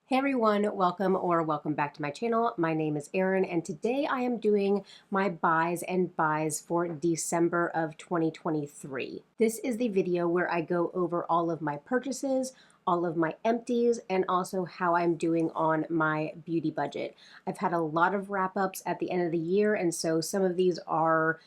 Hey everyone, welcome back to my channel. My name is Erin and today I am doing my buys and buys for December of 2023. This is the video where I go over all of my purchases, all of my empties, and also how I'm doing on my beauty budget. I've had a lot of wrap-ups at the end of the year, and so some of these are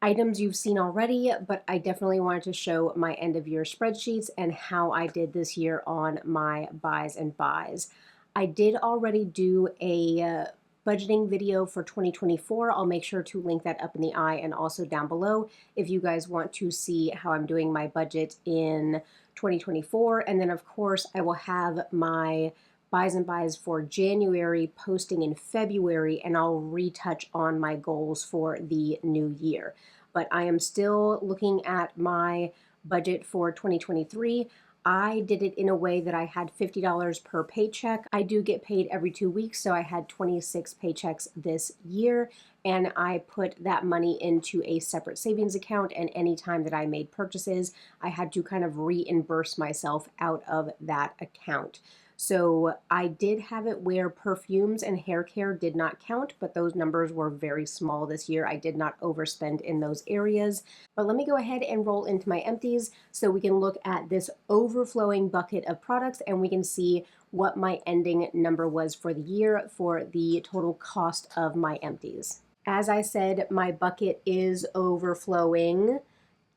items you've seen already, but I definitely wanted to show my end of year spreadsheets and how I did this year on my buys and buys. I did already do a budgeting video for 2024. I'll make sure to link that up in the eye and also down below if you guys want to see how I'm doing my budget in 2024. And then of course I will have my buys and buys for January posting in February, and I'll retouch on my goals for the new year. But I am still looking at my budget for 2023. I did it in a way that I had $50 per paycheck. I do get paid every 2 weeks, so I had 26 paychecks this year, and I put that money into a separate savings account, and any time that I made purchases, I had to kind of reimburse myself out of that account. So I did have it where Perfumes and Haircare did not count, but those numbers were very small this year. I did not overspend in those areas. But let me go ahead and roll into my empties so we can look at this overflowing bucket of products and we can see what my ending number was for the year for the total cost of my empties. As I said, my bucket is overflowing.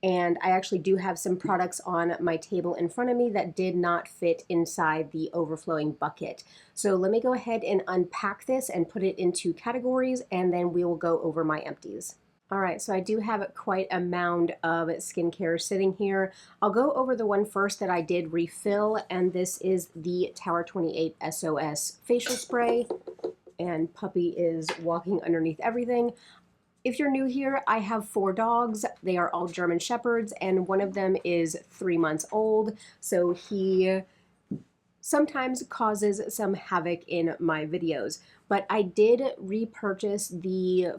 And I actually do have some products on my table in front of me that did not fit inside the overflowing bucket. So let me go ahead and unpack this and put it into categories, and then we will go over my empties. All right, so I do have quite a mound of skincare sitting here. I'll go over the one first that I did refill, and this is the Tower 28 SOS facial spray. And Puppy is walking underneath everything. If you're new here, I have 4 dogs. They are all German Shepherds, and one of them is 3 months old, so he sometimes causes some havoc in my videos. But I did repurchase the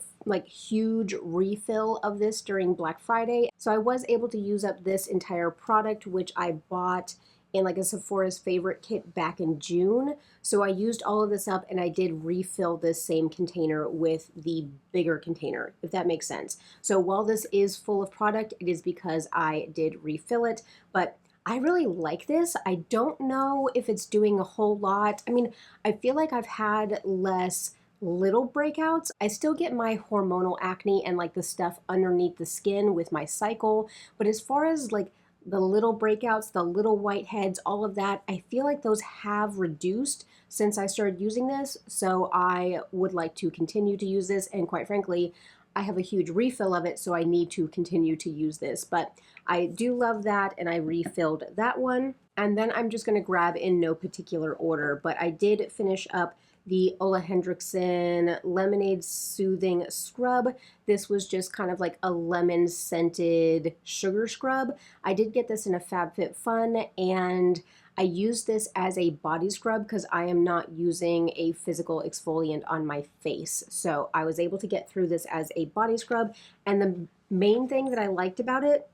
huge refill of this during Black Friday, so I was able to use up this entire product, which I bought in like a Sephora's favorite kit back in June. So I used all of this up and I did refill this same container with the bigger container, if that makes sense. So while this is full of product, it is because I did refill it, but I really like this. I don't know if it's doing a whole lot. I mean, I feel like I've had less little breakouts. I still get my hormonal acne and like the stuff underneath the skin with my cycle, but as far as like the little breakouts, the little whiteheads, all of that, I feel like those have reduced since I started using this. So I would like to continue to use this. And quite frankly, I have a huge refill of it, so I need to continue to use this. But I do love that, and I refilled that one. And then I'm just going to grab in no particular order, but I did finish up the Ole Hendrickson Lemonade Soothing Scrub. This was just kind of like a lemon scented sugar scrub. I did get this in a FabFitFun, and I used this as a body scrub because I am not using a physical exfoliant on my face. So I was able to get through this as a body scrub, and the main thing that I liked about it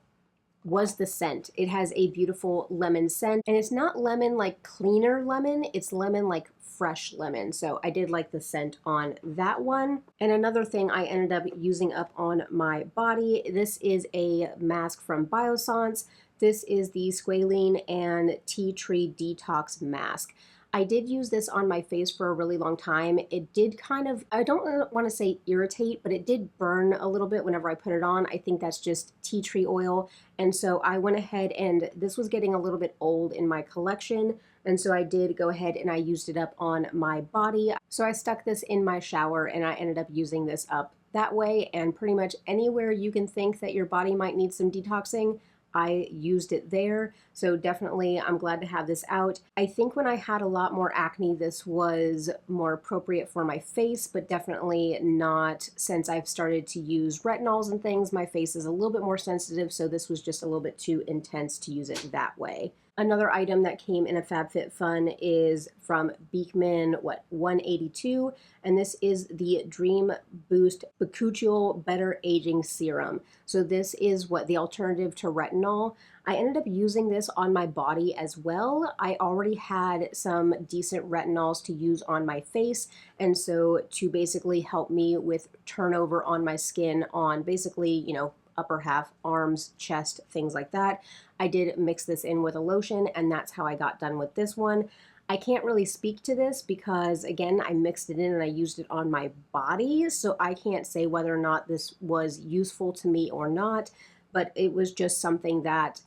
was the scent. It has a beautiful lemon scent, and it's not lemon like cleaner lemon, it's lemon like fresh lemon. So I did like the scent on that one. And another thing I ended up using up on my body, this is a mask from Biossance. This is the Squalene and Tea Tree Detox Mask. I did use this on my face for a really long time. It did kind of, I don't want to say irritate, but it did burn a little bit whenever I put it on. I think that's just tea tree oil. And so I went ahead, and this was getting a little bit old in my collection. And so I did go ahead and I used it up on my body. So I stuck this in my shower and I ended up using this up that way. And pretty much anywhere you can think that your body might need some detoxing, I used it there. So definitely I'm glad to have this out. I think when I had a lot more acne, this was more appropriate for my face, but definitely not since I've started to use retinols and things. My face is a little bit more sensitive, so this was just a little bit too intense to use it that way. Another item that came in a FabFitFun is from Beekman, 182, and this is the Dream Boost Bakuchiol Better Aging Serum. So this is the alternative to retinol. I ended up using this on my body as well. I already had some decent retinols to use on my face, and so to basically help me with turnover on my skin on basically, upper half, arms, chest, things like that, I did mix this in with a lotion, and that's how I got done with this one. I can't really speak to this because, again, I mixed it in and I used it on my body, so I can't say whether or not this was useful to me or not, but it was just something that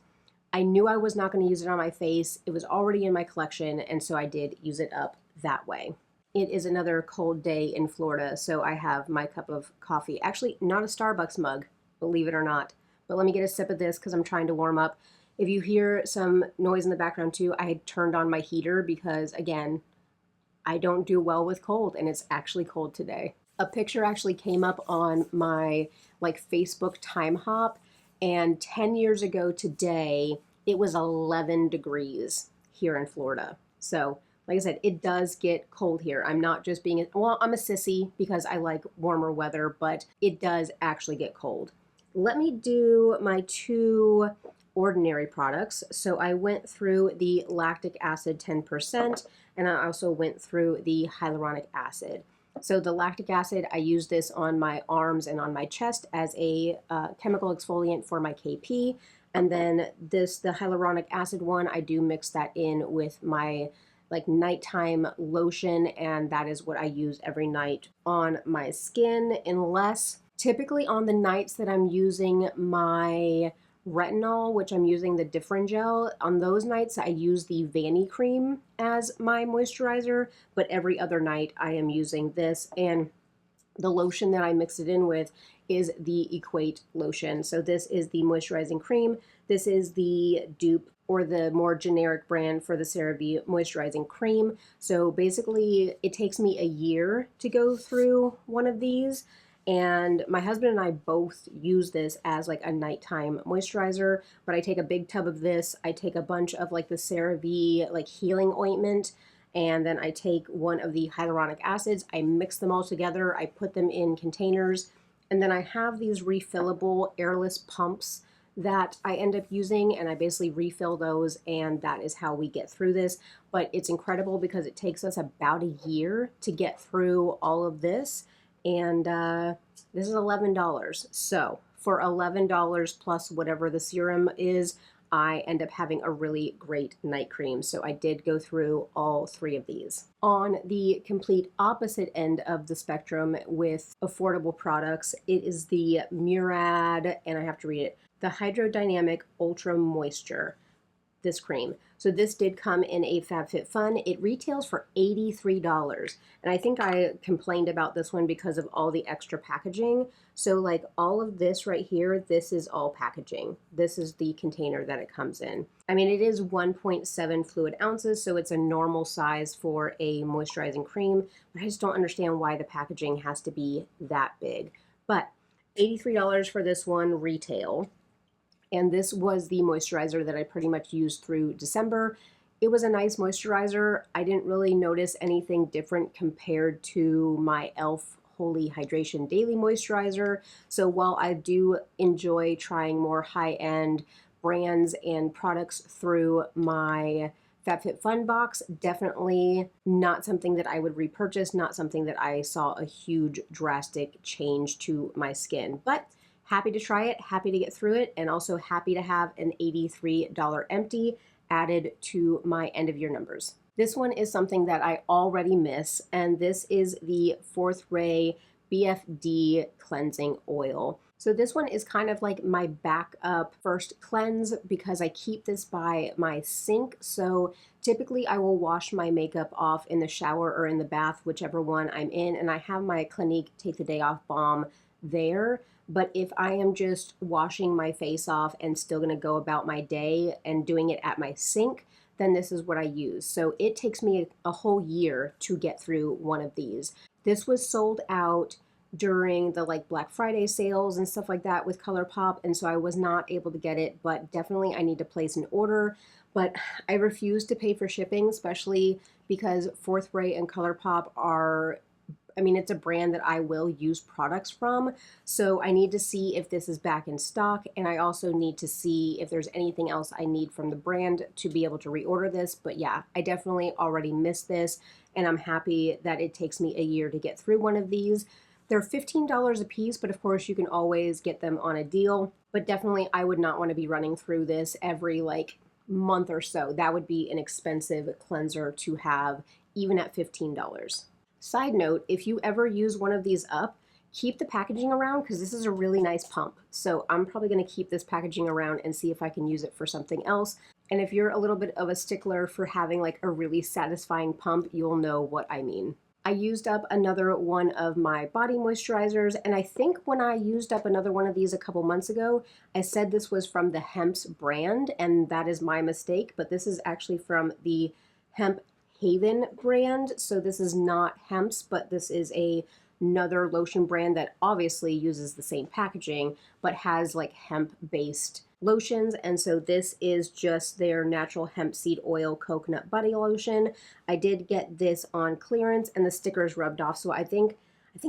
I knew I was not going to use it on my face. It was already in my collection, and so I did use it up that way. It is another cold day in Florida, so I have my cup of coffee. Actually, not a Starbucks mug, believe it or not. But let me get a sip of this because I'm trying to warm up. If you hear some noise in the background too, I had turned on my heater because, again, I don't do well with cold, and it's actually cold today. A picture actually came up on my Facebook time hop, and 10 years ago today, it was 11 degrees here in Florida. So like I said, it does get cold here. I'm not just being, well, I'm a sissy because I like warmer weather, but it does actually get cold. Let me do my two ordinary products. So I went through the lactic acid 10%, and I also went through the hyaluronic acid. So the lactic acid, I use this on my arms and on my chest as a chemical exfoliant for my KP. And then the hyaluronic acid one, I do mix that in with my nighttime lotion, and that is what I use every night on my skin, unless typically on the nights that I'm using my retinol, which I'm using the Differin Gel, on those nights I use the Vanny cream as my moisturizer, but every other night I am using this, and the lotion that I mix it in with is the Equate lotion. So this is the moisturizing cream. This is the dupe or the more generic brand for the CeraVe moisturizing cream. So basically it takes me a year to go through one of these. And my husband and I both use this as a nighttime moisturizer, but I take a big tub of this. I take a bunch of the CeraVe healing ointment, and then I take one of the hyaluronic acids. I mix them all together. I put them in containers, and then I have these refillable airless pumps that I end up using, and I basically refill those, and that is how we get through this. But it's incredible because it takes us about a year to get through all of this, and this is $11. So for $11 plus whatever the serum is, I end up having a really great night cream. So I did go through all three of these. On the complete opposite end of the spectrum with affordable products, it is the Murad, and I have to read it, the Hydrodynamic Ultra Moisture, this cream. So this did come in a FabFitFun. It retails for $83. And I think I complained about this one because of all the extra packaging. So all of this right here, this is all packaging. This is the container that it comes in. I mean, it is 1.7 fluid ounces, so it's a normal size for a moisturizing cream, but I just don't understand why the packaging has to be that big. But $83 for this one retail. And this was the moisturizer that I pretty much used through December. It was a nice moisturizer. I didn't really notice anything different compared to my e.l.f. Holy Hydration Daily Moisturizer. So while I do enjoy trying more high-end brands and products through my FabFitFun box, definitely not something that I would repurchase, not something that I saw a huge drastic change to my skin. But happy to try it, happy to get through it, and also happy to have an $83 empty added to my end of year numbers. This one is something that I already miss, and this is the Fourth Ray BFD Cleansing Oil. So this one is kind of like my backup first cleanse because I keep this by my sink. So typically I will wash my makeup off in the shower or in the bath, whichever one I'm in, and I have my Clinique Take the Day Off Balm there. But if I am just washing my face off and still going to go about my day and doing it at my sink, then this is what I use. So it takes me a whole year to get through one of these. This was sold out during the Black Friday sales and stuff like that with ColourPop, and so I was not able to get it, but definitely I need to place an order. but I refuse to pay for shipping, especially because Fourth Ray and ColourPop are, I mean, it's a brand that I will use products from. So I need to see if this is back in stock. And I also need to see if there's anything else I need from the brand to be able to reorder this. But yeah, I definitely already missed this. And I'm happy that it takes me a year to get through one of these. They're $15 a piece, but of course you can always get them on a deal. But definitely I would not want to be running through this every like month or so. That would be an expensive cleanser to have even at $15. Side note, if you ever use one of these up, keep the packaging around because this is a really nice pump. So I'm probably going to keep this packaging around and see if I can use it for something else. And if you're a little bit of a stickler for having like a really satisfying pump, you'll know what I mean. I used up another one of my body moisturizers, and I think when I used up another one of these a couple months ago, I said this was from the Hemp's brand, and that is my mistake, but this is actually from the Hemp Haven brand. So this is not Hemp's, but this is another lotion brand that obviously uses the same packaging, but has like hemp-based lotions. And so this is just their natural hemp seed oil coconut body lotion. I did get this on clearance and the stickers rubbed off. So I think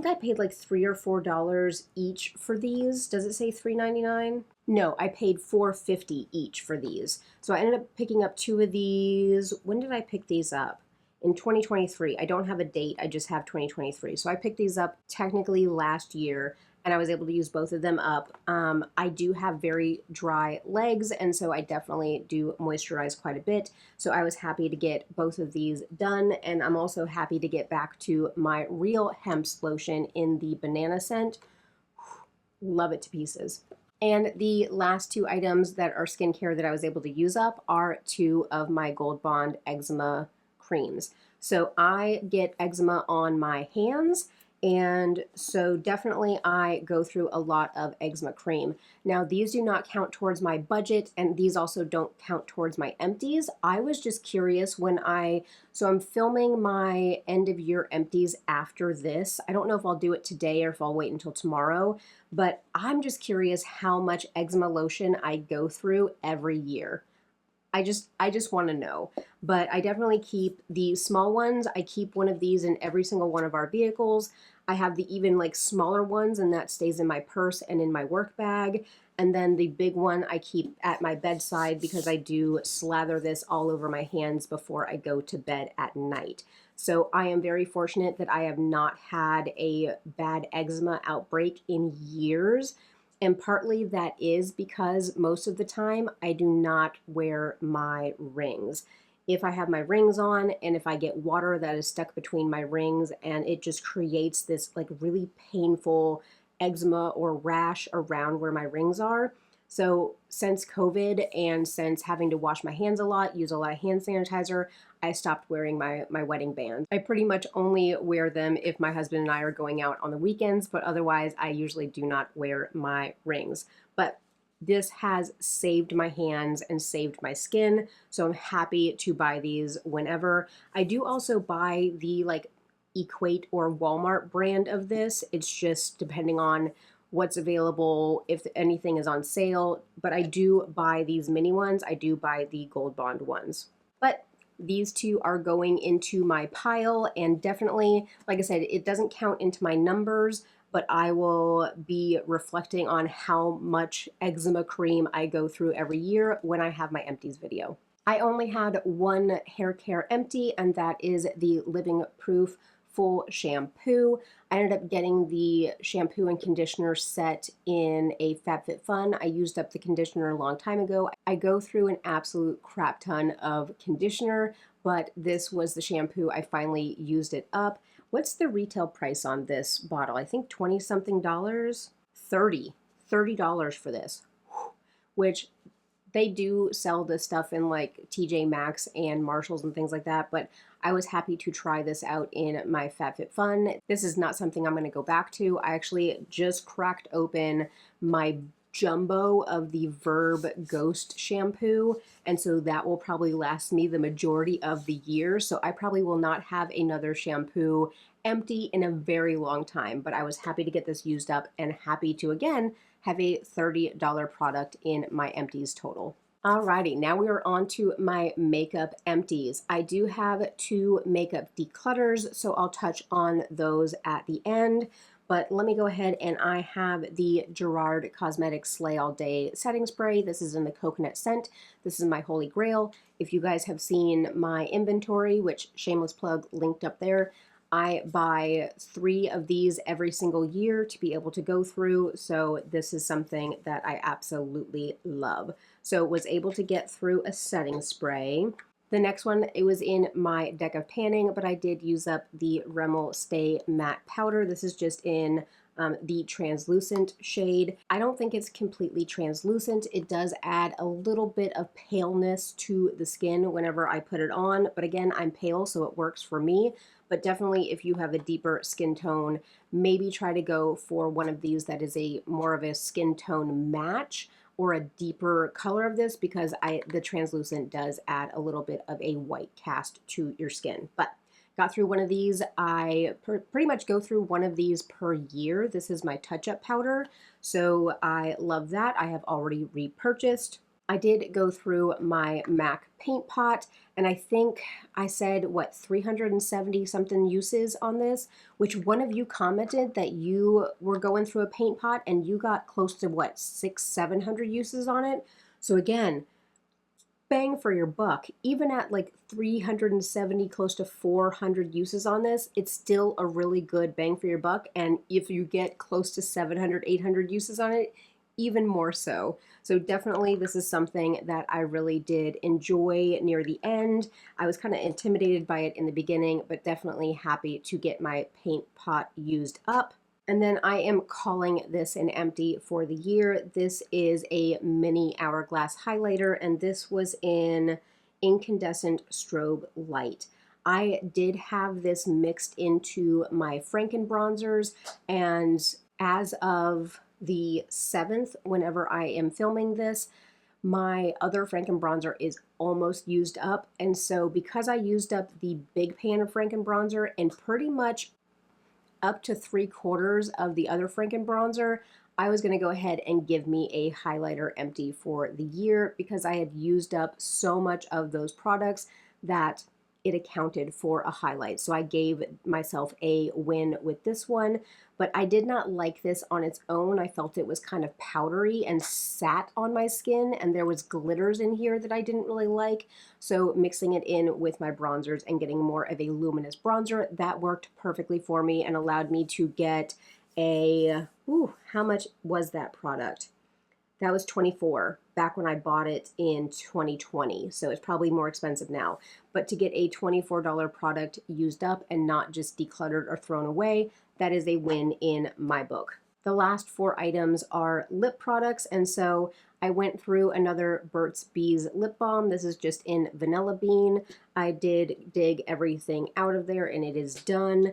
I paid like $3 or $4 each for these. Does it say $3.99? No, I paid $4.50 each for these. So I ended up picking up two of these. When did I pick these up? In 2023. I don't have a date, I just have 2023. So I picked these up technically last year, and I was able to use both of them up. I do have very dry legs, and so I definitely do moisturize quite a bit. So I was happy to get both of these done, and I'm also happy to get back to my real Hemp's lotion in the banana scent. Love it to pieces. And the last two items that are skincare that I was able to use up are two of my Gold Bond eczema creams. So I get eczema on my hands, and so definitely I go through a lot of eczema cream. Now these do not count towards my budget, and these also don't count towards my empties. I was just curious when so I'm filming my end of year empties after this. I don't know if I'll do it today or if I'll wait until tomorrow, but I'm just curious how much eczema lotion I go through every year. I just want to know. But I definitely keep the small ones. I keep one of these in every single one of our vehicles. I have the even like smaller ones, and that stays in my purse and in my work bag. And then the big one I keep at my bedside because I do slather this all over my hands before I go to bed at night. So I am very fortunate that I have not had a bad eczema outbreak in years. And partly that is because most of the time I do not wear my rings. If I have my rings on and if I get water that is stuck between my rings, and it just creates this like really painful eczema or rash around where my rings are. So since COVID and since having to wash my hands a lot, use a lot of hand sanitizer, I stopped wearing my wedding bands. I pretty much only wear them if my husband and I are going out on the weekends, but otherwise I usually do not wear my rings. But this has saved my hands and saved my skin, so I'm happy to buy these whenever. I do also buy the like Equate or Walmart brand of this. It's just depending on what's available, if anything is on sale, but I do buy these mini ones. I do buy the Gold Bond ones. But these two are going into my pile, and definitely, like I said, it doesn't count into my numbers, but I will be reflecting on how much eczema cream I go through every year when I have my empties video. I only had one hair care empty, and that is the Living Proof Full Shampoo. I ended up getting the shampoo and conditioner set in a FabFitFun. I used up the conditioner a long time ago. I go through an absolute crap ton of conditioner, but this was the shampoo. I finally used it up. What's the retail price on this bottle? I think 20 something dollars. $30 for this, which they do sell this stuff in like TJ Maxx and Marshalls and things like that, but I was happy to try this out in my FabFitFun. This is not something I'm going to go back to. I actually just cracked open my jumbo of the Verb Ghost shampoo, and so that will probably last me the majority of the year. So I probably will not have another shampoo empty in a very long time, but I was happy to get this used up and happy to again have a $30 product in my empties total. Alrighty, now we are on to my makeup empties. I do have two makeup declutters, so I'll touch on those at the end. But let me go ahead, and I have the Gerard Cosmetics Slay All Day setting spray. This is in the coconut scent. This is my holy grail. If you guys have seen my inventory, which shameless plug linked up there, I buy 3 of these every single year to be able to go through. So this is something that I absolutely love. So was able to get through a setting spray. The next one, it was in my deck of panning, but I did use up the Rimmel Stay Matte Powder. This is just in the translucent shade. I don't think it's completely translucent. It does add a little bit of paleness to the skin whenever I put it on, but again, I'm pale, so it works for me. But definitely if you have a deeper skin tone, maybe try to go for one of these that is a more of a skin tone match or a deeper color of this, because the translucent does add a little bit of a white cast to your skin. But got through one of these. I pretty much go through one of these per year. This is my touch-up powder, so I love that. I have already repurchased. I did go through my MAC paint pot, and I think I said, what, 370 something uses on this, which one of you commented that you were going through a paint pot and you got close to, what, 700 uses on it? So again, bang for your buck. Even at like 370, close to 400 uses on this, it's still a really good bang for your buck. And if you get close to 700, 800 uses on it, even more so. So definitely this is something that I really did enjoy near the end. I was kind of intimidated by it in the beginning, but definitely happy to get my paint pot used up. And then I am calling this an empty for the year. This is a mini hourglass highlighter, and this was in incandescent strobe light. I did have this mixed into my Franken bronzers, and as of the 7th, whenever I am filming this, my other Franken bronzer is almost used up. And so because I used up the big pan of Franken bronzer and pretty much up to 3/4 of the other Franken bronzer, I was going to go ahead and give me a highlighter empty for the year, because I had used up so much of those products that it accounted for a highlight. So I gave myself a win with this one, but I did not like this on its own. I felt it was kind of powdery and sat on my skin, and there was glitters in here that I didn't really like. So mixing it in with my bronzers and getting more of a luminous bronzer, that worked perfectly for me and allowed me to get a, how much was that product? That was $24 back when I bought it in 2020, so it's probably more expensive now. But to get a $24 product used up and not just decluttered or thrown away, that is a win in my book. The last 4 items are lip products, and so I went through another Burt's Bees lip balm. This is just in Vanilla Bean. I did dig everything out of there, and it is done.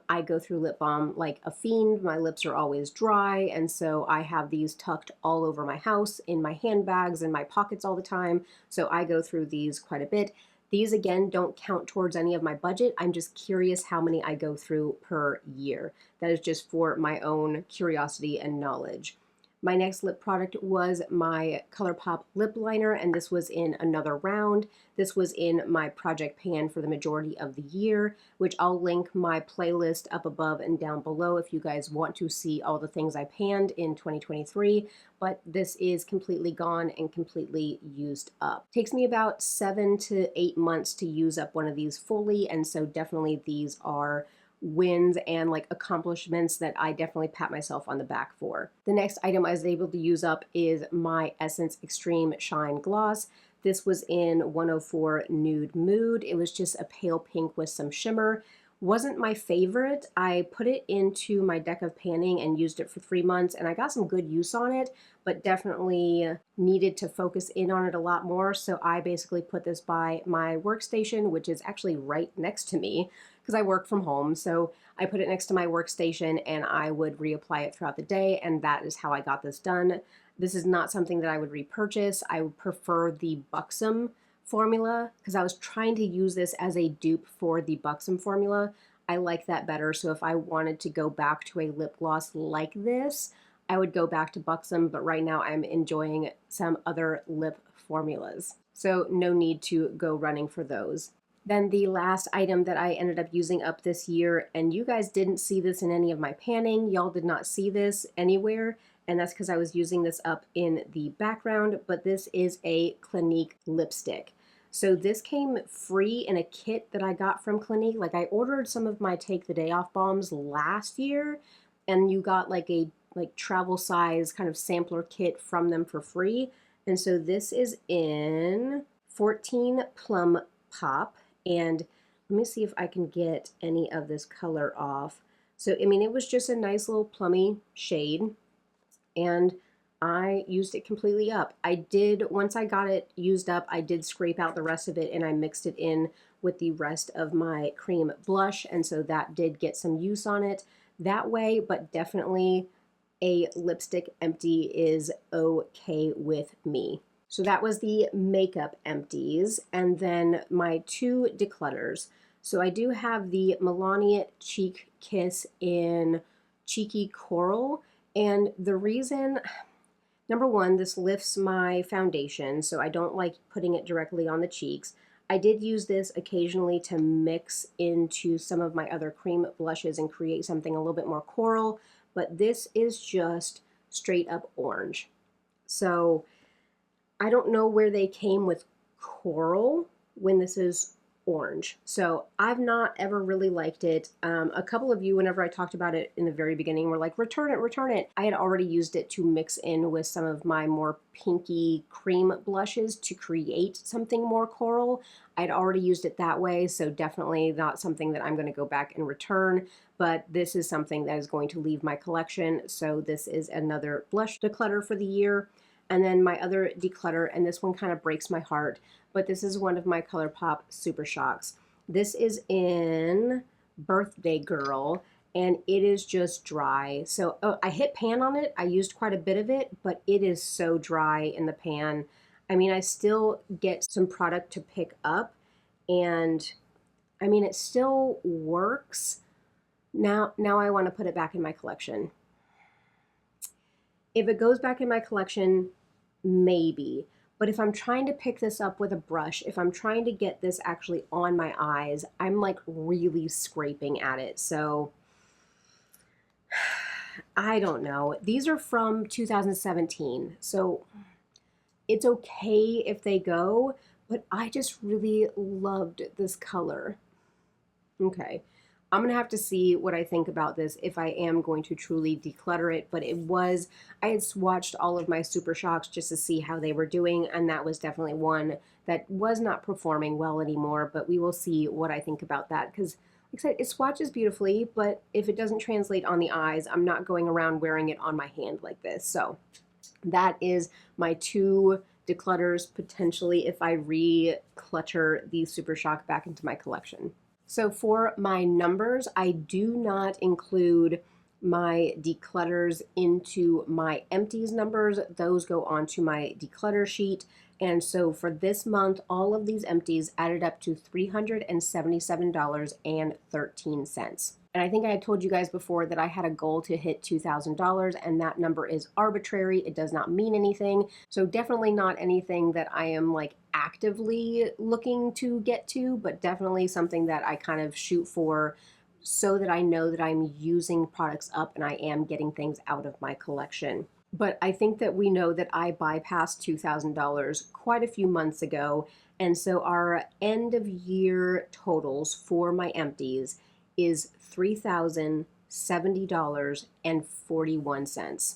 I go through lip balm like a fiend. My lips are always dry, and so I have these tucked all over my house, in my handbags, in my pockets all the time. So I go through these quite a bit. These, again, don't count towards any of my budget. I'm just curious how many I go through per year. That is just for my own curiosity and knowledge. My next lip product was my ColourPop lip liner, and this was in another round. This was in my project pan for the majority of the year, which I'll link my playlist up above and down below if you guys want to see all the things I panned in 2023, but this is completely gone and completely used up. Takes me about 7 to 8 months to use up one of these fully, and so definitely these are wins and like accomplishments that I definitely pat myself on the back for. The next item I was able to use up is my Essence Extreme Shine Gloss. This was in 104 Nude Mood. It was just a pale pink with some shimmer. Wasn't my favorite. I put it into my deck of panning and used it for 3 months, and I got some good use on it, but definitely needed to focus in on it a lot more. So I basically put this by my workstation, which is actually right next to me because I work from home. So I put it next to my workstation and I would reapply it throughout the day, and that is how I got this done. This is not something that I would repurchase. I would prefer the Buxom formula because I was trying to use this as a dupe for the Buxom formula. I like that better. So if I wanted to go back to a lip gloss like this, I would go back to Buxom, but right now I'm enjoying some other lip formulas. So no need to go running for those. Then the last item that I ended up using up this year, and you guys didn't see this in any of my panning, y'all did not see this anywhere, and that's because I was using this up in the background, but this is a Clinique lipstick. So this came free in a kit that I got from Clinique. Like I ordered some of my Take the Day Off balms last year, and you got like a travel size kind of sampler kit from them for free. And so this is in 14 Plum Pop. And let me see if I can get any of this color off. So, I mean, it was just a nice little plummy shade, and I used it completely up. I did, once I got it used up, I did scrape out the rest of it and I mixed it in with the rest of my cream blush, and so that did get some use on it that way, but definitely a lipstick empty is okay with me. So that was the makeup empties, and then my two declutters. So I do have the Melania Cheek Kiss in Cheeky Coral, and the reason, number one, this lifts my foundation, so I don't like putting it directly on the cheeks. I did use this occasionally to mix into some of my other cream blushes and create something a little bit more coral, but this is just straight up orange. So I don't know where they came with coral when this is orange. So I've not ever really liked it. A couple of you, whenever I talked about it in the very beginning, were like, return it, return it. I had already used it to mix in with some of my more pinky cream blushes to create something more coral. I'd already used it that way, so definitely not something that I'm going to go back and return, but this is something that is going to leave my collection. So this is another blush declutter for the year. And then my other declutter, and this one kind of breaks my heart, but this is one of my ColourPop Super Shocks. This is in Birthday Girl, and it is just dry. So I hit pan on it. I used quite a bit of it, but it is so dry in the pan. I mean, I still get some product to pick up, and I mean, it still works. Now I want to put it back in my collection. If it goes back in my collection, maybe. But if I'm trying to pick this up with a brush, if I'm trying to get this actually on my eyes, I'm like really scraping at it. So I don't know. These are from 2017. So it's okay if they go, but I just really loved this color. Okay. I'm going to have to see what I think about this if I am going to truly declutter it, but I had swatched all of my Super Shocks just to see how they were doing, and that was definitely one that was not performing well anymore, but we will see what I think about that, because like I said, it swatches beautifully, but if it doesn't translate on the eyes, I'm not going around wearing it on my hand like this. So that is my two declutters, potentially, if I re-clutter the Super Shock back into my collection. So for my numbers, I do not include my declutters into my empties numbers. Those go onto my declutter sheet. And so for this month, all of these empties added up to $377.13. And I think I had told you guys before that I had a goal to hit $2,000, and that number is arbitrary. It does not mean anything. So definitely not anything that I am like actively looking to get to, but definitely something that I kind of shoot for so that I know that I'm using products up and I am getting things out of my collection. But I think that we know that I bypassed $2,000 quite a few months ago, and so our end of year totals for my empties is $3,070.41.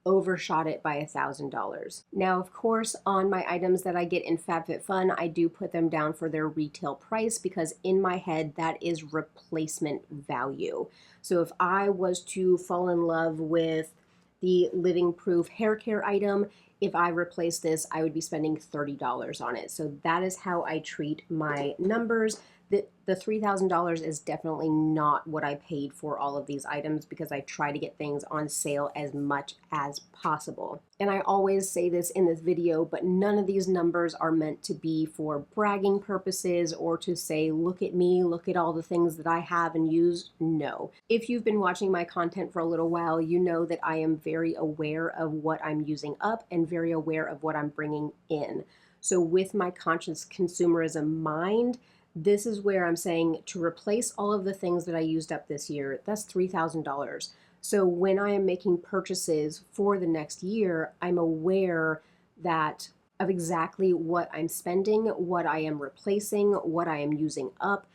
Overshot it by $1,000. Now, of course, on my items that I get in FabFitFun, I do put them down for their retail price because in my head, that is replacement value. So if I was to fall in love with the Living Proof Haircare item, if I replace this, I would be spending $30 on it. So that is how I treat my numbers. The $3,000 is definitely not what I paid for all of these items because I try to get things on sale as much as possible. And I always say this in this video, but none of these numbers are meant to be for bragging purposes or to say, look at me, look at all the things that I have and use. No. If you've been watching my content for a little while, you know that I am very aware of what I'm using up and very aware of what I'm bringing in. So with my conscious consumerism mind, this is where I'm saying to replace all of the things that I used up this year, that's $3,000. So when I am making purchases for the next year, I'm aware that of exactly what I'm spending, what I am replacing, what I am using up.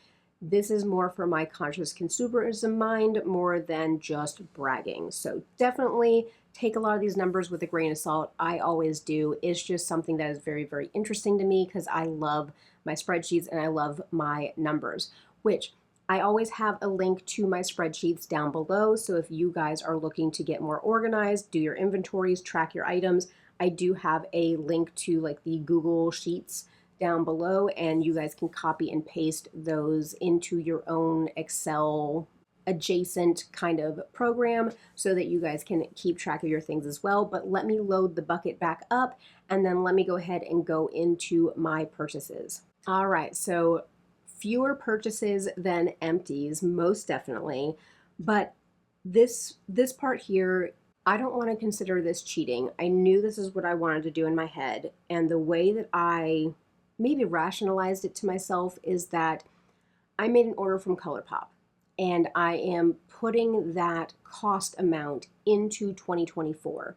This is more for my conscious consumerism mind more than just bragging. So definitely take a lot of these numbers with a grain of salt. I always do. It's just something that is very, very interesting to me because I love my spreadsheets and I love my numbers, which I always have a link to my spreadsheets down below. So if you guys are looking to get more organized, do your inventories, track your items, I do have a link to like the Google Sheets down below, and you guys can copy and paste those into your own Excel adjacent kind of program so that you guys can keep track of your things as well. But let me load the bucket back up and then let me go ahead and go into my purchases. All right, so fewer purchases than empties, most definitely. But this part here, I don't want to consider this cheating. I knew this is what I wanted to do in my head. And the way that I maybe rationalized it to myself is that I made an order from ColourPop and I am putting that cost amount into 2024.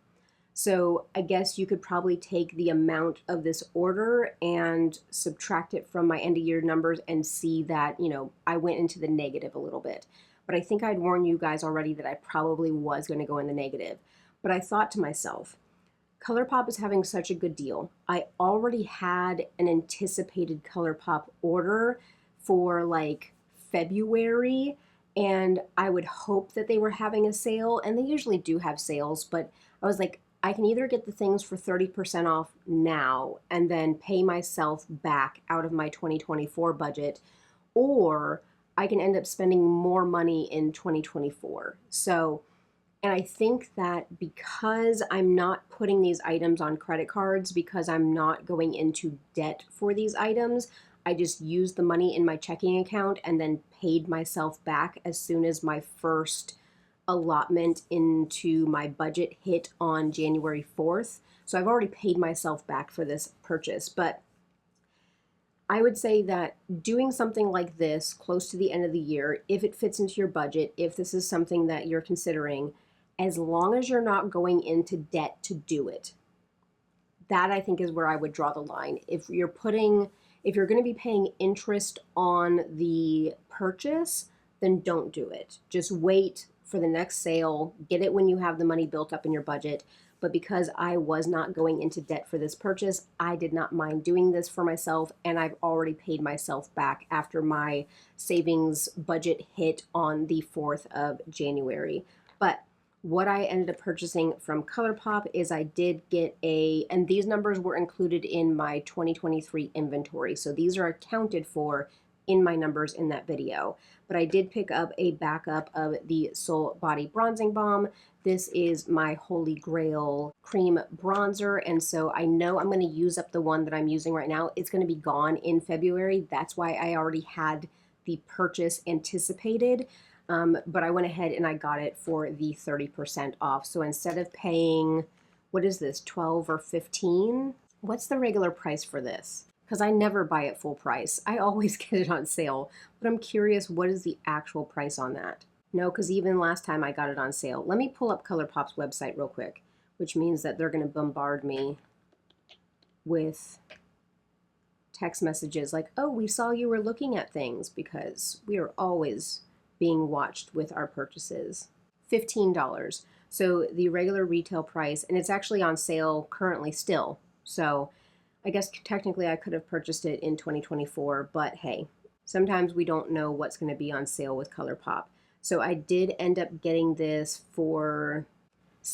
So I guess you could probably take the amount of this order and subtract it from my end of year numbers and see that, you know, I went into the negative a little bit. But I think I'd warned you guys already that I probably was going to go in the negative. But I thought to myself, ColourPop is having such a good deal. I already had an anticipated ColourPop order for like February, and I would hope that they were having a sale, and they usually do have sales, but I was like, I can either get the things for 30% off now and then pay myself back out of my 2024 budget, or I can end up spending more money in 2024. So, and I think that because I'm not putting these items on credit cards, because I'm not going into debt for these items, I just used the money in my checking account and then paid myself back as soon as my first allotment into my budget hit on January 4th. So I've already paid myself back for this purchase. But I would say that doing something like this close to the end of the year, if it fits into your budget, if this is something that you're considering, as long as you're not going into debt to do it, that I think is where I would draw the line. If you're going to be paying interest on the purchase, then don't do it. Just wait for the next sale, get it when you have the money built up in your budget. But because I was not going into debt for this purchase, I did not mind doing this for myself, and I've already paid myself back after my savings budget hit on the 4th of January. But what I ended up purchasing from ColourPop is I did get and these numbers were included in my 2023 inventory, so these are accounted for in my numbers in that video. But I did pick up a backup of the Soul Body Bronzing Balm. This is my holy grail cream bronzer, and so I know I'm going to use up the one that I'm using right now. It's going to be gone in February. That's why I already had the purchase anticipated, but I went ahead and I got it for the 30% off. So instead of paying, what is this, 12 or 15? What's the regular price for this? Because I never buy it full price. I always get it on sale, but I'm curious, what is the actual price on that? No, because even last time I got it on sale. Let me pull up ColourPop's website real quick, which means that they're going to bombard me with text messages like, oh, we saw you were looking at things, because we are always being watched with our purchases. $15. So the regular retail price, and it's actually on sale currently still. So I guess technically I could have purchased it in 2024, but hey, sometimes we don't know what's going to be on sale with ColourPop. So I did end up getting this for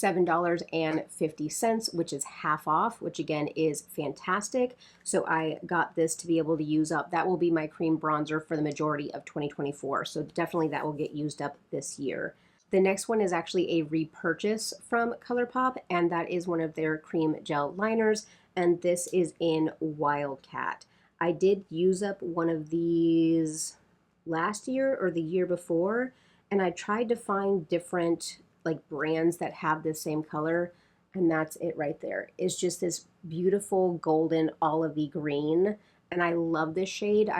$7.50, which is half off, which again is fantastic. So I got this to be able to use up. That will be my cream bronzer for the majority of 2024. So definitely that will get used up this year. The next one is actually a repurchase from ColourPop, and that is one of their cream gel liners, and this is in Wildcat. I did use up one of these last year or the year before, and I tried to find different like brands that have the same color, and that's it right there. It's just this beautiful golden olivey green, and I love this shade.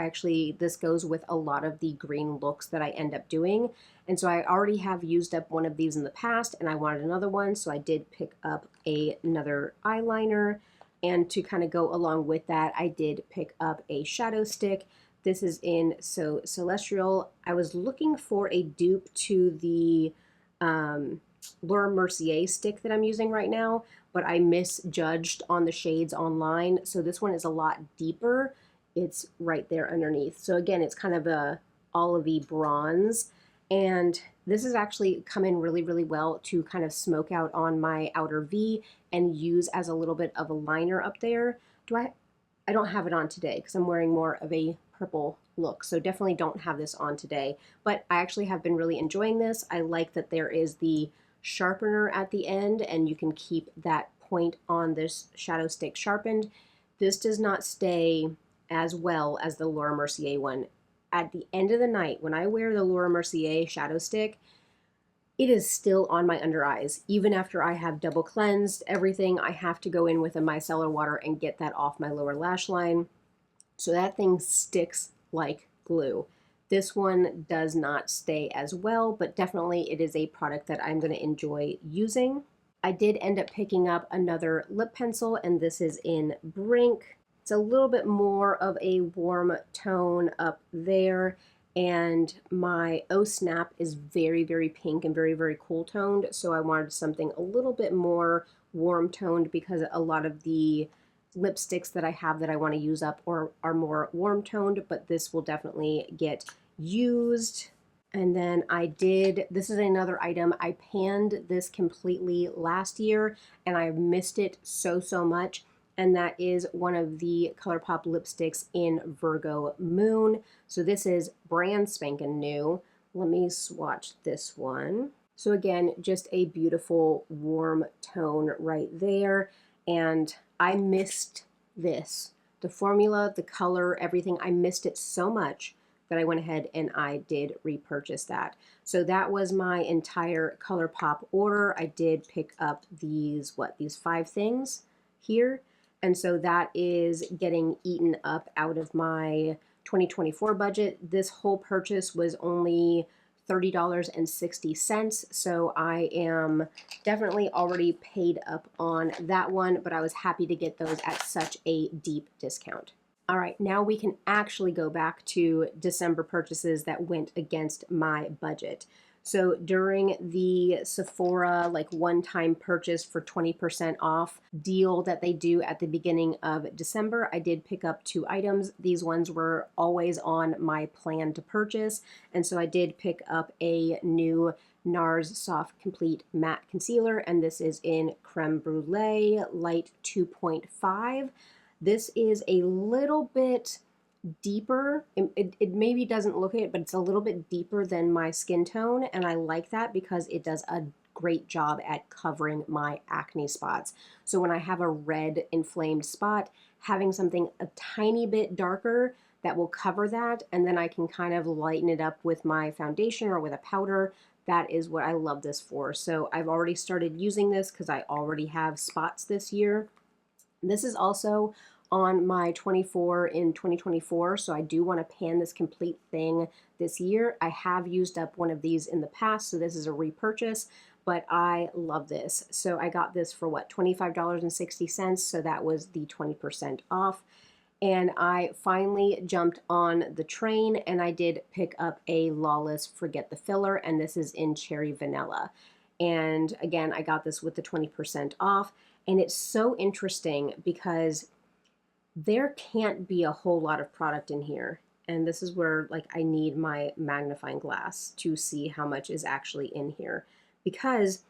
This goes with a lot of the green looks that I end up doing, and so I already have used up one of these in the past, and I wanted another one, so I did pick up another eyeliner, and to kind of go along with that, I did pick up a shadow stick. This is in Celestial. I was looking for a dupe to the Laura Mercier stick that I'm using right now, but I misjudged on the shades online. So this one is a lot deeper. It's right there underneath. So again, it's kind of a olivey bronze. And this has actually come in really, really well to kind of smoke out on my outer V and use as a little bit of a liner up there. I don't have it on today because I'm wearing more of a purple look, so definitely don't have this on today, but I actually have been really enjoying this. I like that there is the sharpener at the end and you can keep that point on this shadow stick sharpened. This does not stay as well as the Laura Mercier one. At the end of the night, when I wear the Laura Mercier shadow stick, it is still on my under eyes. Even after I have double cleansed everything, I have to go in with a micellar water and get that off my lower lash line. So that thing sticks like glue. This one does not stay as well, but definitely it is a product that I'm going to enjoy using. I did end up picking up another lip pencil, and this is in Brink. It's a little bit more of a warm tone up there, and my O Snap is very, very pink and very, very cool toned, so I wanted something a little bit more warm toned because a lot of the lipsticks that I have that I want to use up or are more warm toned, but this will definitely get used. And then this is another item. I panned this completely last year and I missed it so much. And that is one of the ColourPop lipsticks in Virgo Moon. So this is brand spanking new. Let me swatch this one. So again, just a beautiful warm tone right there. And I missed this. The formula, the color, everything, I missed it so much that I went ahead and I did repurchase that. So that was my entire ColourPop order. I did pick up these 5 things here. And so that is getting eaten up out of my 2024 budget. This whole purchase was only $30.60. So I am definitely already paid up on that one, but I was happy to get those at such a deep discount. All right, now we can actually go back to December purchases that went against my budget. So during the Sephora one-time purchase for 20% off deal that they do at the beginning of December, I did pick up 2 items. These ones were always on my plan to purchase, and so I did pick up a new NARS Soft Complete Matte Concealer, and this is in Creme Brulee Light 2.5. This is a little bit deeper. It maybe doesn't look it, but it's a little bit deeper than my skin tone, and I like that because it does a great job at covering my acne spots. So when I have a red inflamed spot, having something a tiny bit darker that will cover that, and then I can kind of lighten it up with my foundation or with a powder. That is what I love this for. So I've already started using this because I already have spots this year. This is also on my 24 in 2024, so I do want to pan this complete thing this year. I have used up one of these in the past, so this is a repurchase, but I love this. So I got this for what, $25.60, so that was the 20% off. And I finally jumped on the train and I did pick up a Lawless Forget the Filler, and this is in Cherry Vanilla. And again, I got this with the 20% off, and it's so interesting because there can't be a whole lot of product in here. And this is where I need my magnifying glass to see how much is actually in here, because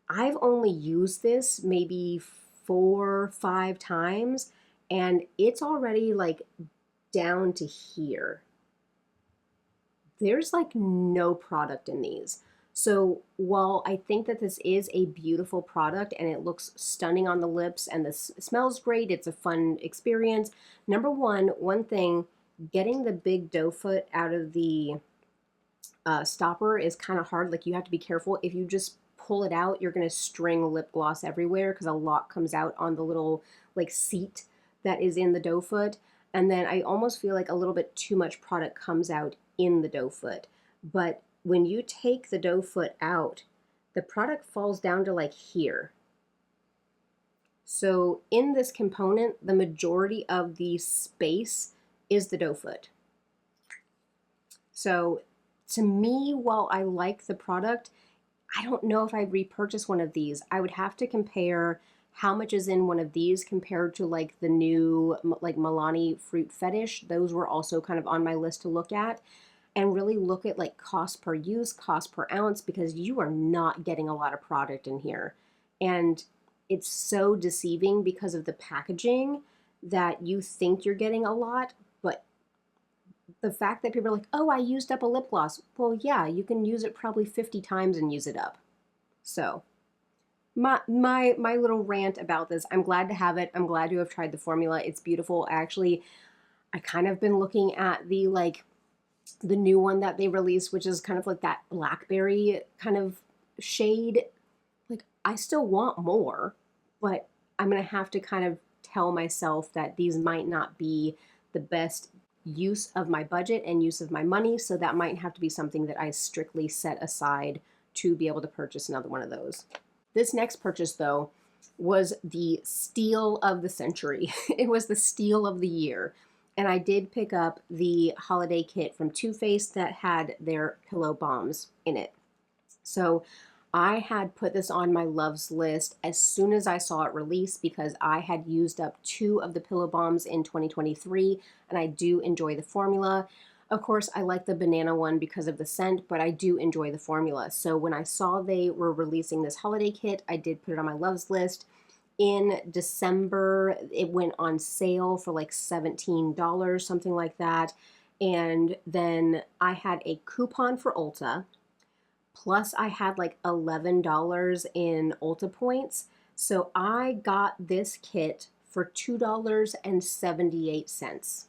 I've only used this maybe 4 or 5 times, and it's already like down to here. There's like no product in these. So while I think that this is a beautiful product and it looks stunning on the lips and this smells great, it's a fun experience. Number one thing, getting the big doe foot out of the stopper is kind of hard. Like you have to be careful. If you just pull it out, you're going to string lip gloss everywhere because a lot comes out on the little like seat that is in the doe foot. And then I almost feel like a little bit too much product comes out in the doe foot. But when you take the doe foot out, the product falls down to like here. So in this component, the majority of the space is the doe foot. So to me, while I like the product, I don't know if I'd repurchase one of these. I would have to compare how much is in one of these compared to like the new like Milani Fruit Fetish. Those were also kind of on my list to look at, and really look at like cost per use, cost per ounce, because you are not getting a lot of product in here. And it's so deceiving because of the packaging that you think you're getting a lot, but the fact that people are like, oh, I used up a lip gloss. Well, yeah, you can use it probably 50 times and use it up. So my little rant about this, I'm glad to have it. I'm glad to have tried the formula. It's beautiful. I kind of been looking at the new one that they released, which is kind of like that blackberry kind of shade. Like I still want more, but I'm going to have to kind of tell myself that these might not be the best use of my budget and use of my money. So that might have to be something that I strictly set aside to be able to purchase another one of those. This next purchase though was the steal of the century. It was the steal of the year. And I did pick up the holiday kit from Too Faced that had their pillow bombs in it. So I had put this on my loves list as soon as I saw it release because I had used up 2 of the pillow bombs in 2023 and I do enjoy the formula. Of course, I like the banana one because of the scent, but I do enjoy the formula. So when I saw they were releasing this holiday kit, I did put it on my loves list. In December, it went on sale for like $17, something like that. And then I had a coupon for Ulta. Plus I had like $11 in Ulta points. So I got this kit for $2.78.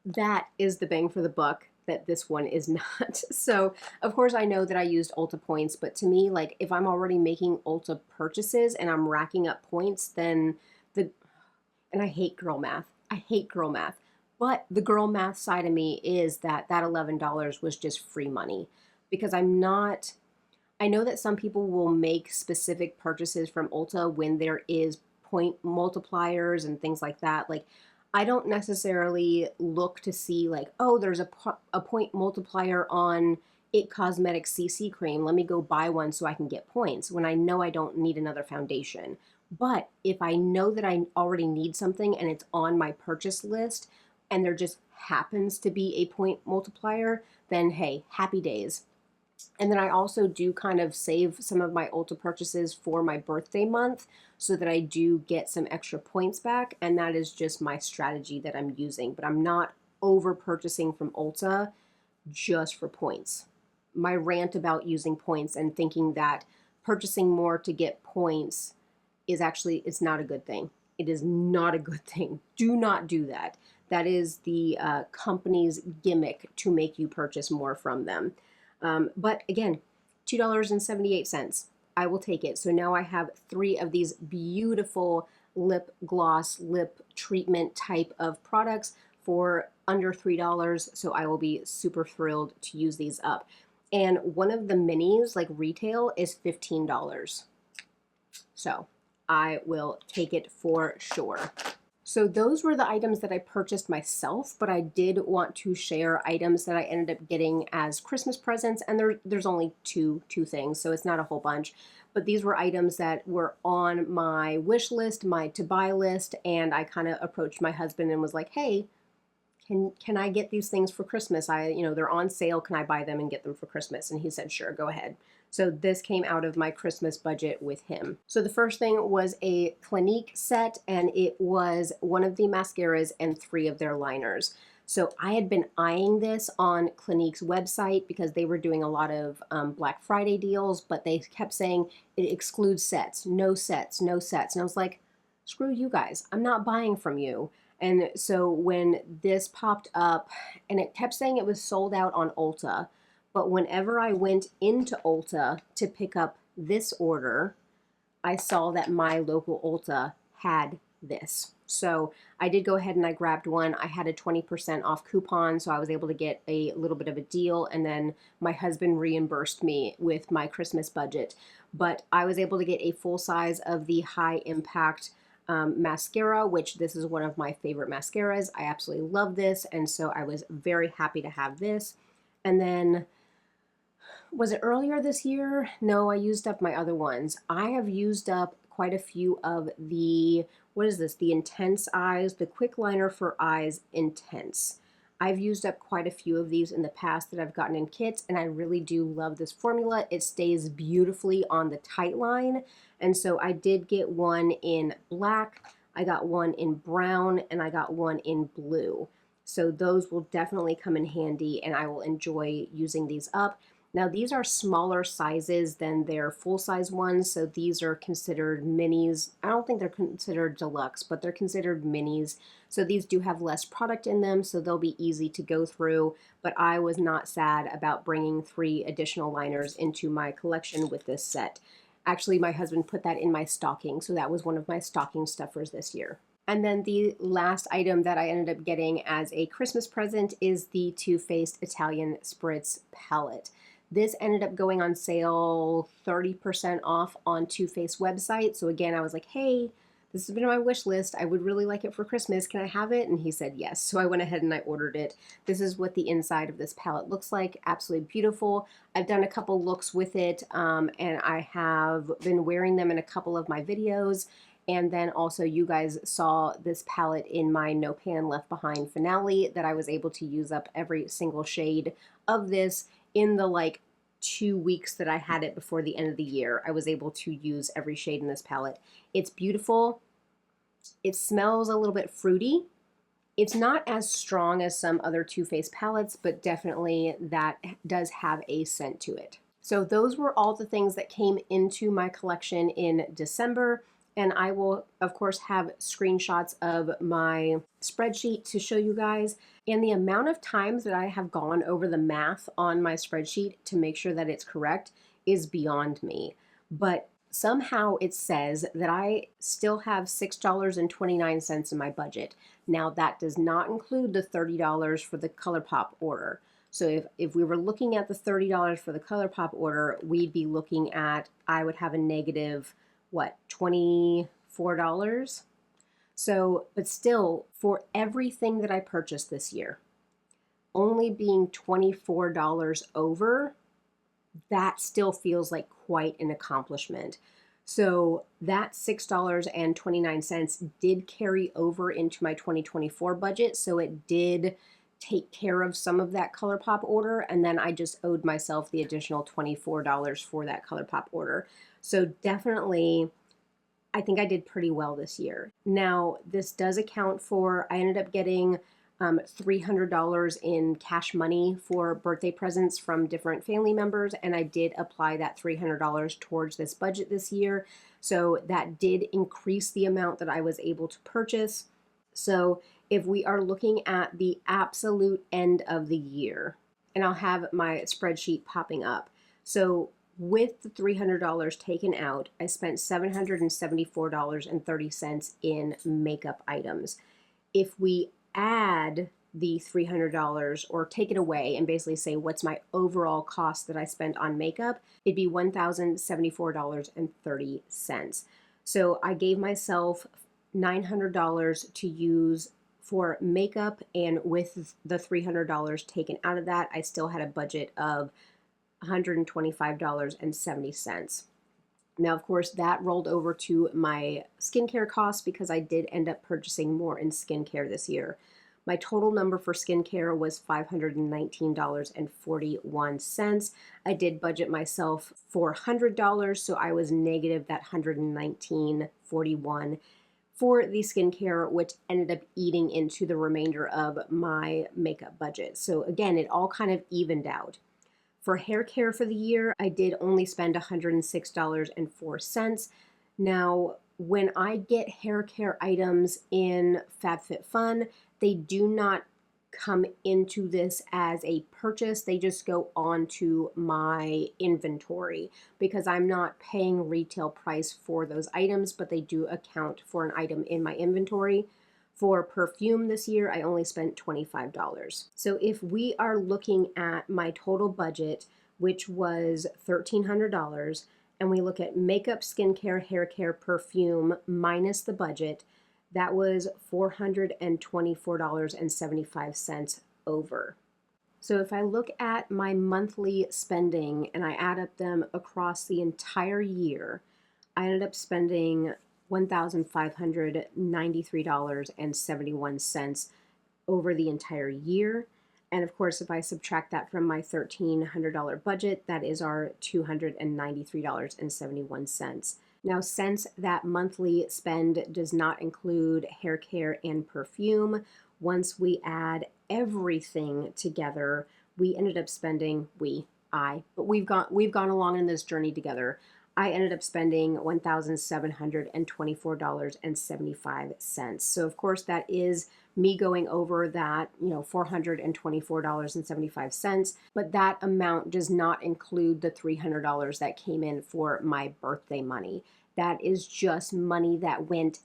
That is the bang for the buck that this one is not. So of course I know that I used Ulta points, but to me, like if I'm already making Ulta purchases and I'm racking up points, then and I hate girl math. I hate girl math. But the girl math side of me is that $11 was just free money because I know that some people will make specific purchases from Ulta when there is point multipliers and things like that. Like I don't necessarily look to see like, oh, there's a point multiplier on It Cosmetics CC cream. Let me go buy one so I can get points when I know I don't need another foundation. But if I know that I already need something and it's on my purchase list and there just happens to be a point multiplier, then hey, happy days. And then I also do kind of save some of my Ulta purchases for my birthday month so that I do get some extra points back. And that is just my strategy that I'm using. But I'm not over purchasing from Ulta just for points. My rant about using points and thinking that purchasing more to get points is actually, it's not a good thing. It is not a good thing. Do not do that. That is the company's gimmick to make you purchase more from them. But again, $2.78. I will take it. So now I have 3 of these beautiful lip gloss, lip treatment type of products for under $3. So I will be super thrilled to use these up. And one of the minis, like retail, is $15. So I will take it for sure. So those were the items that I purchased myself, but I did want to share items that I ended up getting as Christmas presents, and there's only two things, so it's not a whole bunch. But these were items that were on my wish list, my to buy list, and I kind of approached my husband and was like, hey, can I get these things for Christmas? They're on sale. Can I buy them and get them for Christmas? And he said, sure, go ahead. So this came out of my Christmas budget with him. So the first thing was a Clinique set, and it was one of the mascaras and 3 of their liners. So I had been eyeing this on Clinique's website because they were doing a lot of Black Friday deals, but they kept saying it excludes sets, no sets, no sets. And I was like, screw you guys, I'm not buying from you. And so when this popped up, and it kept saying it was sold out on Ulta, but whenever I went into Ulta to pick up this order, I saw that my local Ulta had this. So I did go ahead and I grabbed one. I had a 20% off coupon, so I was able to get a little bit of a deal, and then my husband reimbursed me with my Christmas budget. But I was able to get a full size of the High Impact mascara, which this is one of my favorite mascaras. I absolutely love this, and so I was very happy to have this. And then, was it earlier this year? No, I used up my other ones. I have used up quite a few of the, what is this? The Intense Eyes, the Quick Liner for Eyes Intense. I've used up quite a few of these in the past that I've gotten in kits, and I really do love this formula. It stays beautifully on the tight line, and so I did get one in black, I got one in brown, and I got one in blue. So those will definitely come in handy, and I will enjoy using these up. Now these are smaller sizes than their full-size ones, so these are considered minis. I don't think they're considered deluxe, but they're considered minis. So these do have less product in them, so they'll be easy to go through, but I was not sad about bringing 3 additional liners into my collection with this set. Actually, my husband put that in my stocking, so that was one of my stocking stuffers this year. And then the last item that I ended up getting as a Christmas present is the Too Faced Italian Spritz palette. This ended up going on sale 30% off on Too Faced website. So again, I was like, hey, this has been on my wish list. I would really like it for Christmas. Can I have it? And he said yes. So I went ahead and I ordered it. This is what the inside of this palette looks like. Absolutely beautiful. I've done a couple looks with it, and I have been wearing them in a couple of my videos. And then also you guys saw this palette in my No Pan Left Behind finale that I was able to use up every single shade of this in the like 2 weeks that I had it before the end of the year. I was able to use every shade in this palette. It's beautiful. It smells a little bit fruity. It's not as strong as some other Too Faced palettes, but definitely that does have a scent to it. So those were all the things that came into my collection in December. And I will, of course, have screenshots of my spreadsheet to show you guys. And the amount of times that I have gone over the math on my spreadsheet to make sure that it's correct is beyond me. But somehow it says that I still have $6.29 in my budget. Now that does not include the $30 for the ColourPop order. So if we were looking at the $30 for the ColourPop order, we'd be looking at, I would have a negative, what, $24? So, but still, for everything that I purchased this year, only being $24 over, that still feels like quite an accomplishment. So that $6.29 did carry over into my 2024 budget. So it did take care of some of that ColourPop order. And then I just owed myself the additional $24 for that ColourPop order. So definitely, I think I did pretty well this year. Now, this does account for, I ended up getting $300 in cash money for birthday presents from different family members, and I did apply that $300 towards this budget this year. So that did increase the amount that I was able to purchase. So if we are looking at the absolute end of the year, and I'll have my spreadsheet popping up. So with the $300 taken out, I spent $774.30 in makeup items. If we add the $300 or take it away and basically say what's my overall cost that I spent on makeup, it'd be $1,074.30. So I gave myself $900 to use for makeup, and with the $300 taken out of that, I still had a budget of $125.70. Now, of course, that rolled over to my skincare costs because I did end up purchasing more in skincare this year. My total number for skincare was $519.41. I did budget myself $400, so I was negative that $119.41 for the skincare, which ended up eating into the remainder of my makeup budget. So again, it all kind of evened out. For hair care for the year, I did only spend $106.04. Now, when I get hair care items in FabFitFun, they do not come into this as a purchase. They just go onto my inventory because I'm not paying retail price for those items, but they do account for an item in my inventory. For perfume this year, I only spent $25. So if we are looking at my total budget, which was $1,300, and we look at makeup, skincare, hair care, perfume minus the budget, that was $424.75 over. So if I look at my monthly spending and I add up them across the entire year, I ended up spending $1,593.71 over the entire year. And of course, if I subtract that from my $1,300 budget, that is our $293.71. Now, since that monthly spend does not include hair care and perfume, once we add everything together, we ended up spending, but we've gone along in this journey together. I ended up spending $1,724.75. So of course that is me going over that, $424.75, but that amount does not include the $300 that came in for my birthday money. That is just money that went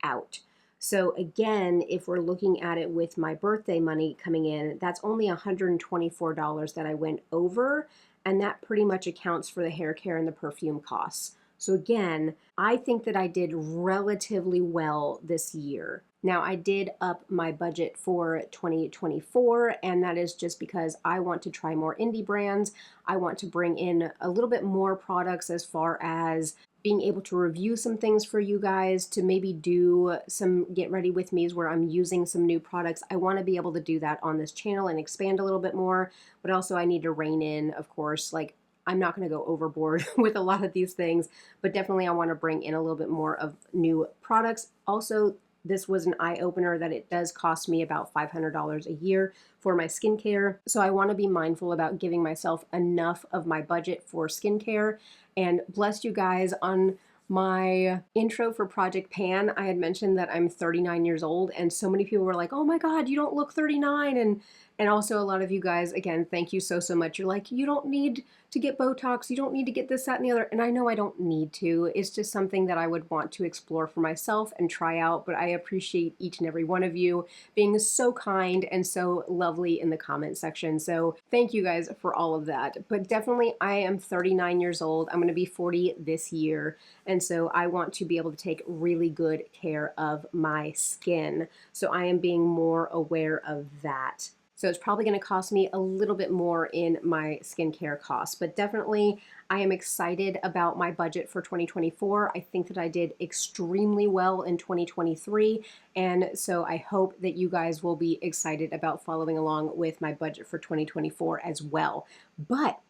out. So again, if we're looking at it with my birthday money coming in, that's only $124 that I went over, and that pretty much accounts for the hair care and the perfume costs. So again, I think that I did relatively well this year. Now, I did up my budget for 2024, and that is just because I want to try more indie brands. I want to bring in a little bit more products as far as being able to review some things for you guys, to maybe do some get ready with me's where I'm using some new products. I want to be able to do that on this channel and expand a little bit more, but also I need to rein in, of course, like I'm not going to go overboard with a lot of these things, but definitely I want to bring in a little bit more of new products. Also, this was an eye-opener that it does cost me about $500 a year for my skincare. So I want to be mindful about giving myself enough of my budget for skincare. And bless you guys, on my intro for Project Pan, I had mentioned that I'm 39 years old, and so many people were like, oh my God, you don't look 39. And also a lot of you guys, again, thank you so much. You're like, you don't need to get Botox. You don't need to get this, that, and the other. And I know I don't need to. It's just something that I would want to explore for myself and try out. But I appreciate each and every one of you being so kind and so lovely in the comment section. So thank you guys for all of that. But definitely, I am 39 years old. I'm going to be 40 this year. And so I want to be able to take really good care of my skin. So I am being more aware of that. So it's probably going to cost me a little bit more in my skincare costs, but definitely I am excited about my budget for 2024. I think that I did extremely well in 2023, and so I hope that you guys will be excited about following along with my budget for 2024 as well. But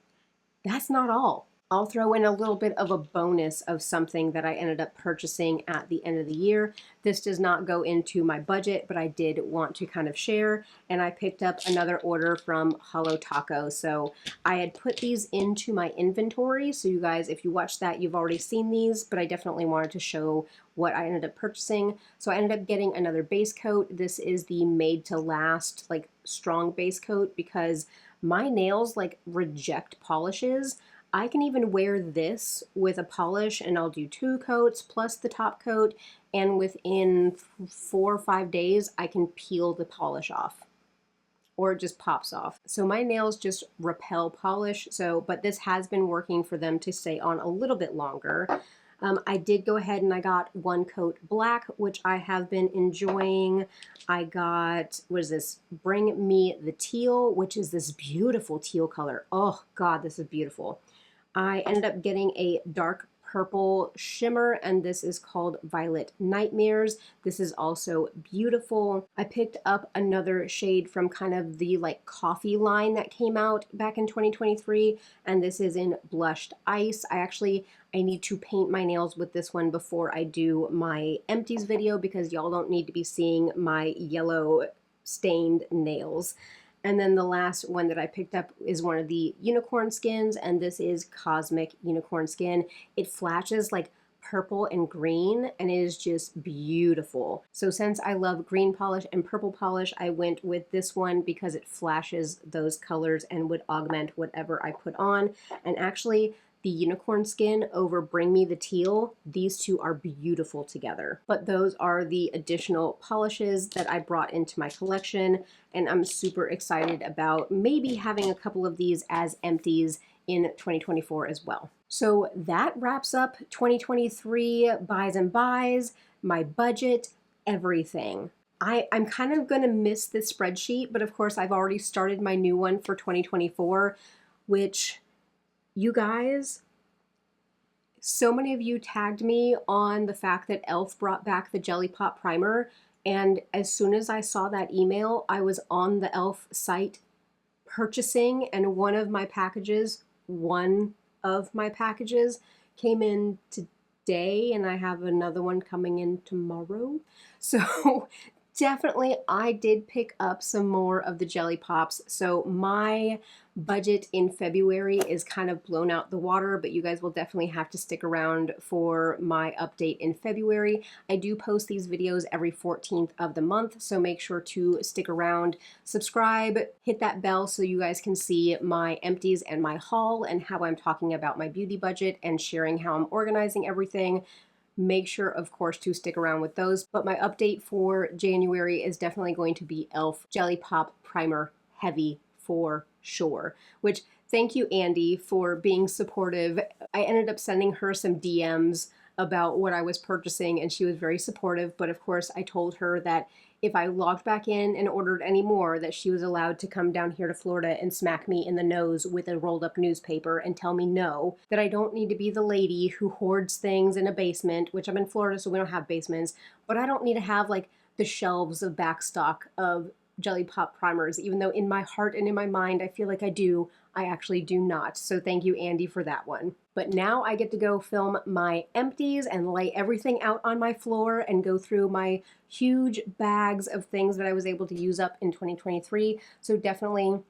that's not all. I'll throw in a little bit of a bonus of something that I ended up purchasing at the end of the year. This does not go into my budget, but I did want to kind of share, and I picked up another order from Holo Taco. So I had put these into my inventory. So you guys, if you watched that, you've already seen these, but I definitely wanted to show what I ended up purchasing. So I ended up getting another base coat. This is the Made to Last, like strong base coat, because my nails like reject polishes. I can even wear this with a polish, and I'll do 2 coats plus the top coat, and within 4 or 5 days I can peel the polish off, or it just pops off. So my nails just repel polish. So, but this has been working for them to stay on a little bit longer. I did go ahead and I got 1 coat black, which I have been enjoying. I got, what is this? Bring Me the Teal, which is this beautiful teal color. Oh God, this is beautiful. I ended up getting a dark purple shimmer, and this is called Violet Nightmares. This is also beautiful. I picked up another shade from kind of the like coffee line that came out back in 2023, and this is in Blushed Ice. I need to paint my nails with this one before I do my Empties video because y'all don't need to be seeing my yellow stained nails. And then the last one that I picked up is one of the unicorn skins, and this is Cosmic Unicorn Skin. It flashes like purple and green, and it is just beautiful. So since I love green polish and purple polish, I went with this one because it flashes those colors and would augment whatever I put on. And actually, the unicorn skin over Bring Me the Teal, these two are beautiful together. But those are the additional polishes that I brought into my collection, and I'm super excited about maybe having a couple of these as empties in 2024 as well. So that wraps up 2023 buys and buys, my budget, everything. I'm kind of going to miss this spreadsheet, but of course I've already started my new one for 2024, which, you guys, so many of you tagged me on the fact that e.l.f. brought back the Jelly Pop Primer, and as soon as I saw that email, I was on the e.l.f. site purchasing, and one of my packages came in today, and I have another one coming in tomorrow. So definitely I did pick up some more of the Jelly Pops. So my budget in February is kind of blown out the water, but you guys will definitely have to stick around for my update in February. I do post these videos every 14th of the month, so make sure to stick around, subscribe, hit that bell so you guys can see my empties and my haul and how I'm talking about my beauty budget and sharing how I'm organizing everything. Make sure, of course, to stick around with those. But my update for January is definitely going to be e.l.f. Jelly Pop Primer Heavy for sure. Which, thank you, Andy, for being supportive. I ended up sending her some DMs about what I was purchasing, and she was very supportive. But of course, I told her that if I logged back in and ordered any more, that she was allowed to come down here to Florida and smack me in the nose with a rolled up newspaper and tell me no, that I don't need to be the lady who hoards things in a basement, which I'm in Florida, so we don't have basements, but I don't need to have like the shelves of backstock of Jelly Pop primers, even though in my heart and in my mind, I feel like I do. I actually do not. So thank you, Andy, for that one. But now I get to go film my empties and lay everything out on my floor and go through my huge bags of things that I was able to use up in 2023. So definitely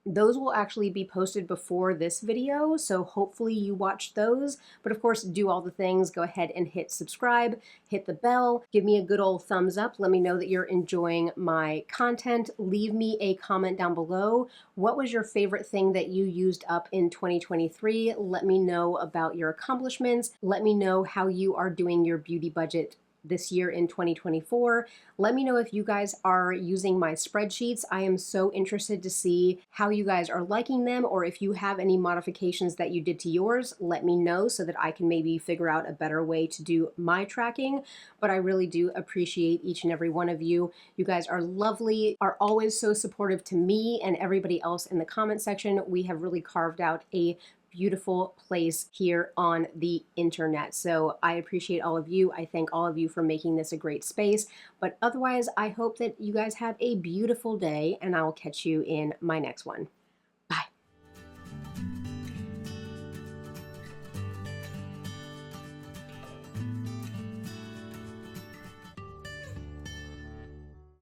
those will actually be posted before this video, so hopefully you watch those. But of course, do all the things. Go ahead and hit subscribe, hit the bell, give me a good old thumbs up. Let me know that you're enjoying my content. Leave me a comment down below. What was your favorite thing that you used up in 2023? Let me know about your accomplishments. Let me know how you are doing your beauty budget this year in 2024. Let me know if you guys are using my spreadsheets. I am so interested to see how you guys are liking them, or if you have any modifications that you did to yours, let me know so that I can maybe figure out a better way to do my tracking. But I really do appreciate each and every one of you. You guys are lovely, are always so supportive to me and everybody else in the comment section. We have really carved out a beautiful place here on the internet. So I appreciate all of you. I thank all of you for making this a great space. But otherwise, I hope that you guys have a beautiful day, and I will catch you in my next one.